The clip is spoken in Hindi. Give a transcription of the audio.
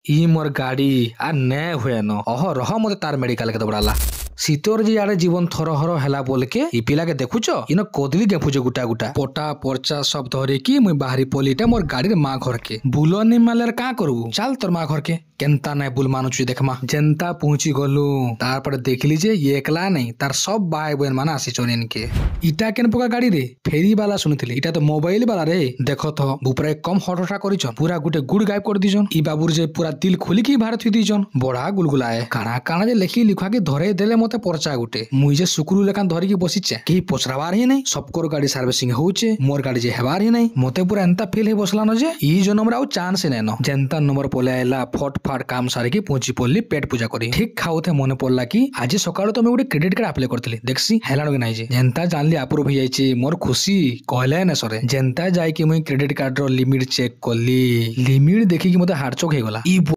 ଇ मोर गाड़ी आ ने हुए न अह रह मते तार मेडिकल के दबड़ाला सीतोर जी आड़े जीवन थरहर हैला बोल के इ पिला के देखुच इन कदली गेफुजे गुटा गुटा पटा परचा सब धरे कि मुई बाहरी पलिटा मोर गाड़ी माँ घर के बुलनी मालेर का करबू चल तोर माँ घर के केनता नै बुल मानुछु देखमा जेनता पहुंची गलु तार पर देखली जे ये एकला नहीं तार सब भाई बहन माने आसी इनके इटा केन पका गाड़ी रे फेरी वाला सुनिथिली इटा तो मोबाइल वाला रे देखो तो बुपरा कम हटटा करिछन पूरा गुटे गुड़ गायब कर दिजन इ बाबूर जे पूरा दिल खोली की बाहर थी दिजन बड़ा गुलगुलाए काना काना जे लेखी लिखा के धरे देले मते परचा गुटे मुई जे सुकुरु लेकान धरि की बसिचे केही पचराबार ही नहीं सबकोर गाड़ी सर्विसिंग होचे मोर गाड़ी जे हेबार ही नहीं मते पूरा एंता फील हे बसला न जे इ जन्म रे आउ चांस नै न जेनता नंबर पोले आइला फट फाट काम सारी की पहुंची पड़ली पेट पूजा करी ठीक खाउथे मने पड़ला कि आज सकाळ तो मैं गोटे क्रेडिट कार्ड अप्लाई करथली देखसी हेलानो कि नाही जे जेनता जानली अप्रूव हो जाइछे मोर खुशी कहले न सरे जेनता जाय कि मुई क्रेडिट कार्ड रो लिमिट चेक करली लिमिट देखि कि मते हार्ट चोक हे गला इ